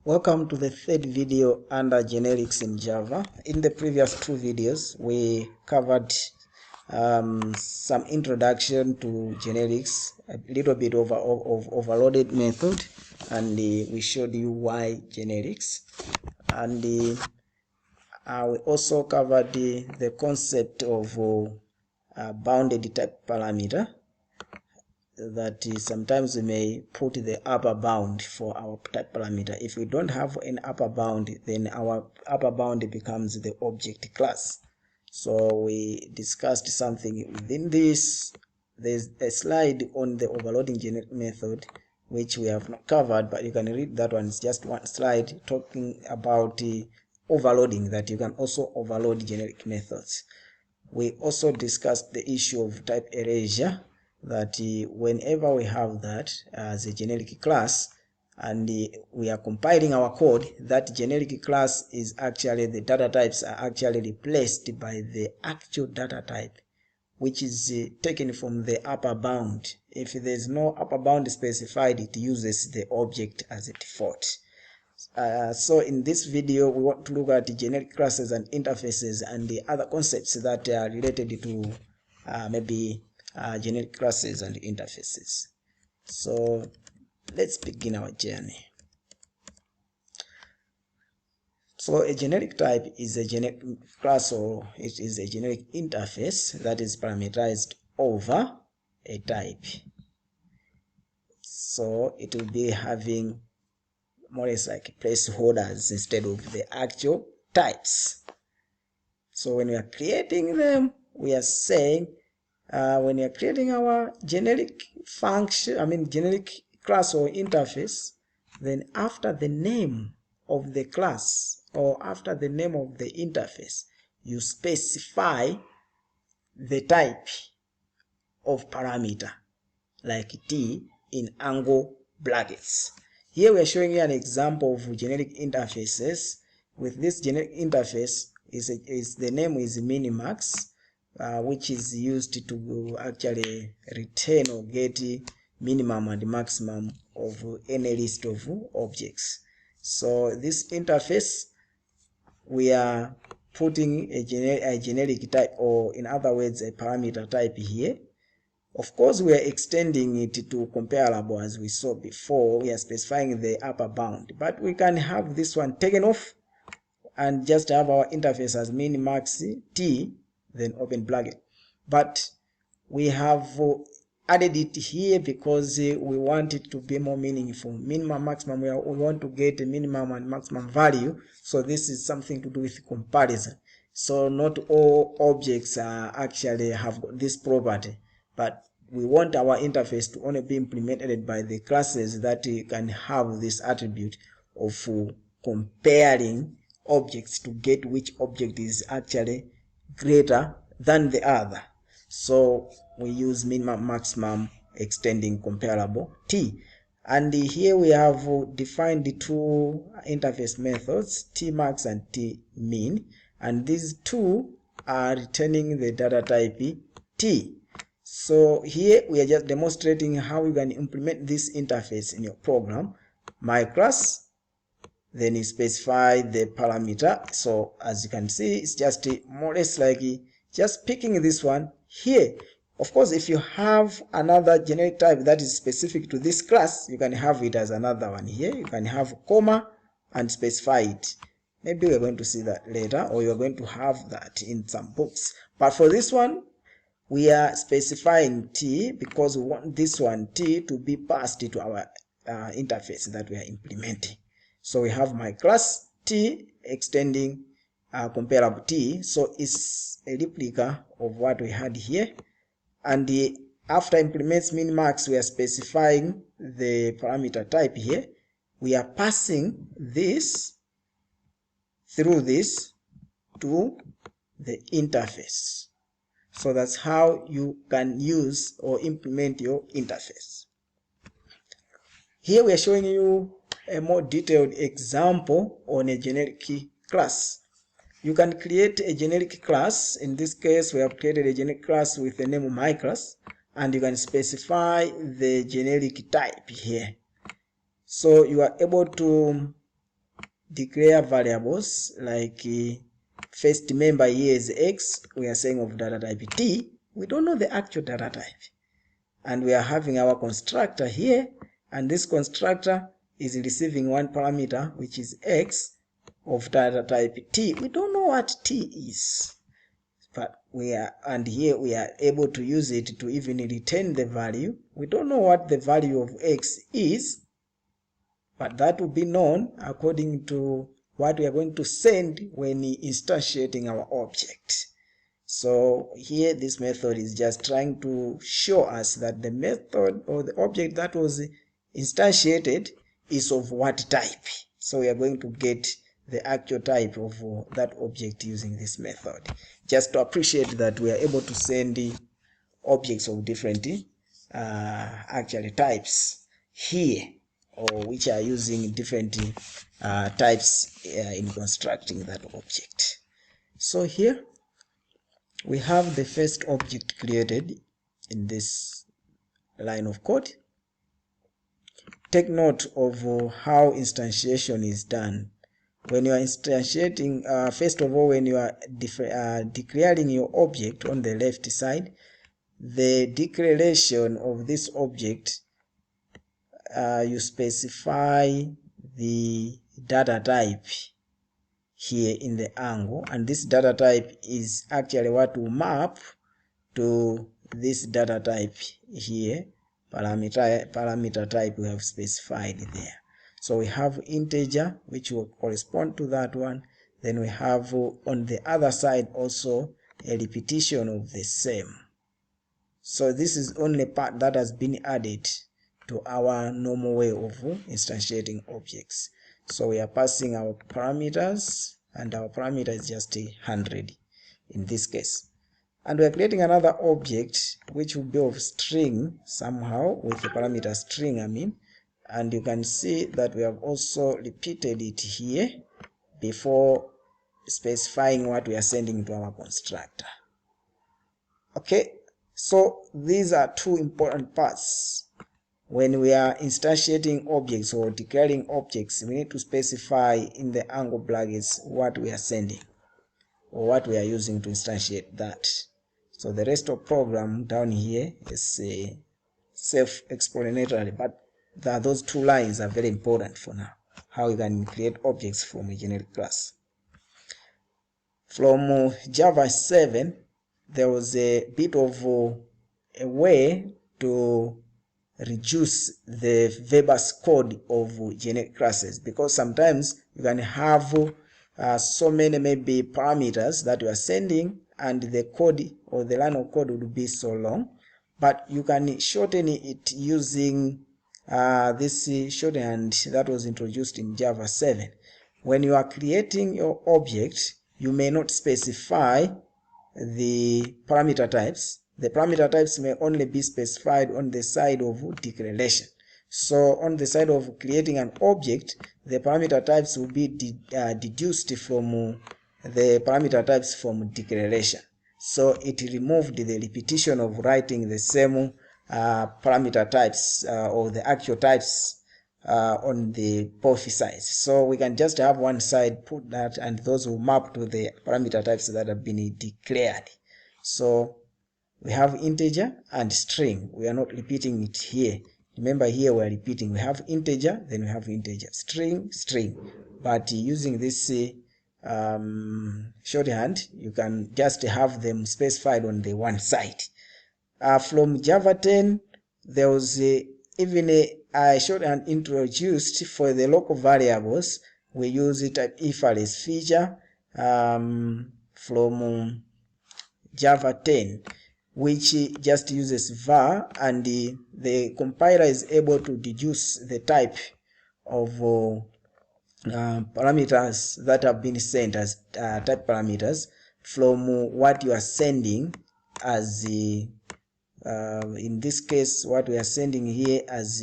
Welcome to the third video under generics in Java. In the previous two videos, we covered some introduction to generics, a little bit of overloaded method, and we showed you why generics. And we also covered the concept of bounded type parameter, that sometimes we may put the upper bound for our type parameter. If we don't have an upper bound, then our upper bound becomes the object class. So we discussed something within this. There's a slide on the overloading generic method which we have not covered, but you can read that one. It's just one slide talking about overloading, that you can also overload generic methods. We also discussed the issue of type erasure, that whenever we have that as a generic class and we are compiling our code, that generic class is actually, the data types are actually replaced by the actual data type, which is taken from the upper bound. If there's no upper bound specified, it uses the object as a default. So in this video, we want to look at generic classes and interfaces and the other concepts that are related to maybe generic classes and interfaces. So let's begin our journey. So a generic type is a generic class, or it is a generic interface that is parameterized over a type. So it will be having more or less like placeholders instead of the actual types. So when we are creating them, we are saying when we are creating our generic function, generic class or interface, then after the name of the class or after the name of the interface, you specify the type of parameter, like t in angle brackets. Here we are showing you an example of generic interfaces. With this generic interface, the name is minimax, which is used to actually return or get minimum and maximum of any list of objects. So this interface, we are putting a generic type, or in other words, a parameter type here. Of course, we are extending it to comparable as we saw before. We are specifying the upper bound, but we can have this one taken off and just have our interface as minimax t, then open bracket. But we have added it here because we want it to be more meaningful. Minimum, maximum, we want to get a minimum and maximum value. So this is something to do with comparison. So not all objects actually have this property, but we want our interface to only be implemented by the classes that can have this attribute of comparing objects to get which object is actually greater than the other. So we use minimum, maximum, extending comparable t. And here we have defined the two interface methods, tmax and tmin, and these two are returning the data type t. So here we are just demonstrating how you can implement this interface in your program. My class, then you specify the parameter. So as you can see, it's just more or less like just picking this one here. Of course, if you have another generic type that is specific to this class, you can have it as another one here. You can have comma and specify it. Maybe we're going to see that later, or you're going to have that in some books. But for this one, we are specifying t because we want this one t to be passed to our interface that we are implementing. So we have my class t extending comparable t, so it's a replica of what we had here. And after implements minimax, we are specifying the parameter type here. We are passing this through this to the interface. So that's how you can use or implement your interface. Here we are showing you a more detailed example on a generic class. You can create a generic class. In this case, we have created a generic class with the name of my class, and you can specify the generic type here. So you are able to declare variables like first member here is X, we are saying of data type T, we don't know the actual data type. And we are having our constructor here, and this constructor is receiving one parameter, which is X of data type T. We don't know what T is, but here we are able to use it to even return the value. We don't know what the value of X is, but that will be known according to what we are going to send when instantiating our object. So here this method is just trying to show us that the method or the object that was instantiated is of what type. So we are going to get the actual type of that object using this method. Just to appreciate that we are able to send objects of different actually types here, or which are using different types in constructing that object. So here we have the first object created in this line of code. Take note of how instantiation is done. When you are instantiating, first of all, when you are declaring your object on the left side, the declaration of this object, you specify the data type here in the angle, and this data type is actually what will map to this data type here, parameter type we have specified there. So we have integer, which will correspond to that one. Then we have on the other side also a repetition of the same. So this is only part that has been added to our normal way of instantiating objects. So we are passing our parameters, and our parameter is just 100 in this case. And we are creating another object which will be of string somehow, with the parameter string, and you can see that we have also repeated it here before specifying what we are sending to our constructor. Okay, so these are two important parts. When we are instantiating objects or declaring objects, we need to specify in the angle brackets what we are sending or what we are using to instantiate that. So the rest of program down here is self-explanatory, but those two lines are very important for now, how you can create objects from a generic class. From Java 7, there was a bit of a way to reduce the verbose code of generic classes, because sometimes you can have so many maybe parameters that you are sending, and the code or the line of code would be so long, but you can shorten it using this shorthand that was introduced in Java 7. When you are creating your object, you may not specify the parameter types. The parameter types may only be specified on the side of declaration. So on the side of creating an object, the parameter types will be deduced from the parameter types from declaration. So it removed the repetition of writing the same parameter types or the actual types on the both sides. So we can just have one side put that, and those will map to the parameter types that have been declared. So we have integer and string. We are not repeating it here. Remember, here we are repeating. We have integer, then we have integer, string, string. But using this shorthand, you can just have them specified on the one side. From Java 10, there was even a shorthand introduced for the local variables. We use it at if-else feature from Java 10, which just uses var, and the compiler is able to deduce the type of parameters that have been sent as type parameters from what you are sending as in this case, what we are sending here as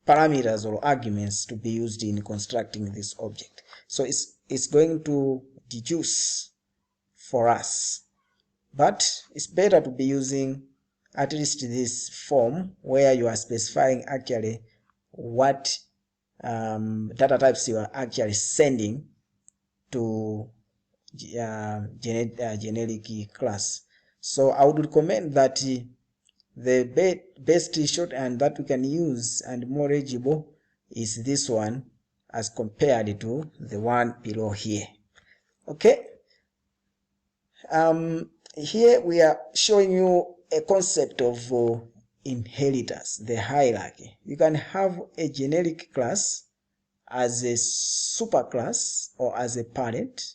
parameters or arguments to be used in constructing this object. So it's going to deduce for us, but it's better to be using at least this form where you are specifying actually what data types you are actually sending to generic class. So I would recommend that the best shorthand that we can use and more legible is this one as compared to the one below here. Okay, here we are showing you a concept of inheritance, the hierarchy. You can have a generic class as a superclass or as a parent,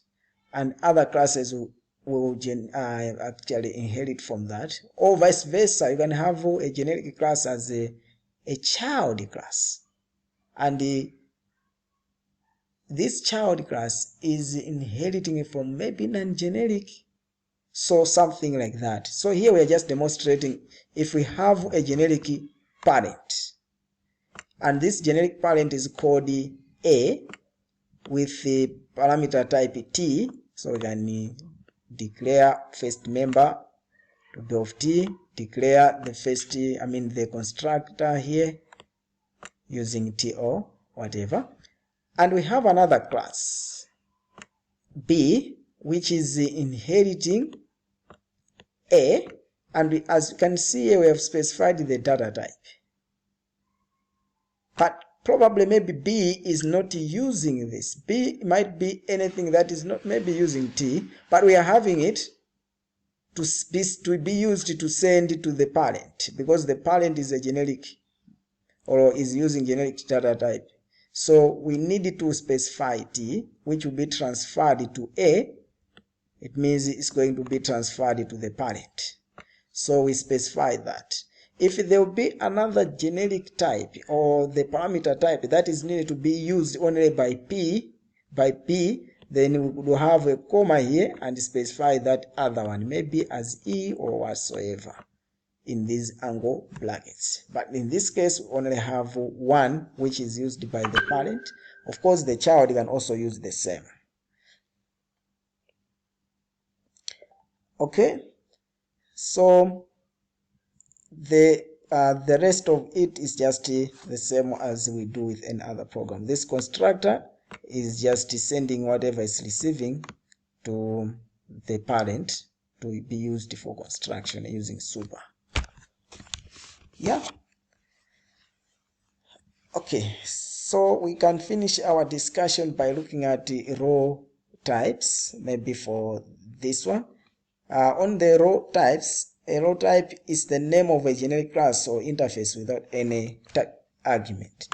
and other classes will actually inherit from that, or vice versa. You can have a generic class as a child class, and this child class is inheriting from maybe non-generic, so something like that. So here we are just demonstrating if we have a generic parent, and this generic parent is called A with the parameter type T, so we can declare first member to be of T, declare the first, the constructor here using T or whatever. And we have another class, B, which is inheriting A, and as you can see here, we have specified the data type. But probably maybe B is not using this. B might be anything that is not maybe using T, but we are having it to be used to send to the parent, because the parent is a generic or is using generic data type. So we need to specify T, which will be transferred to A. It means it's going to be transferred to the parent. So we specify that. If there will be another generic type or the parameter type that is needed to be used only by P, then we will have a comma here and specify that other one, maybe as E or whatsoever in these angle brackets. But in this case, we only have one which is used by the parent. Of course, the child can also use the same. Okay, so the rest of it is just the same as we do with any other program. This constructor is just sending whatever is receiving to the parent to be used for construction using super. Yeah. Okay, so we can finish our discussion by looking at the row types, maybe for this one. On the row types, a row type is the name of a generic class or interface without any argument.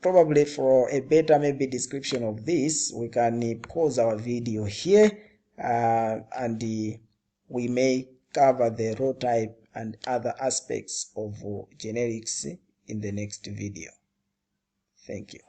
Probably for a better maybe description of this, we can pause our video here and we may cover the row type and other aspects of generics in the next video. Thank you.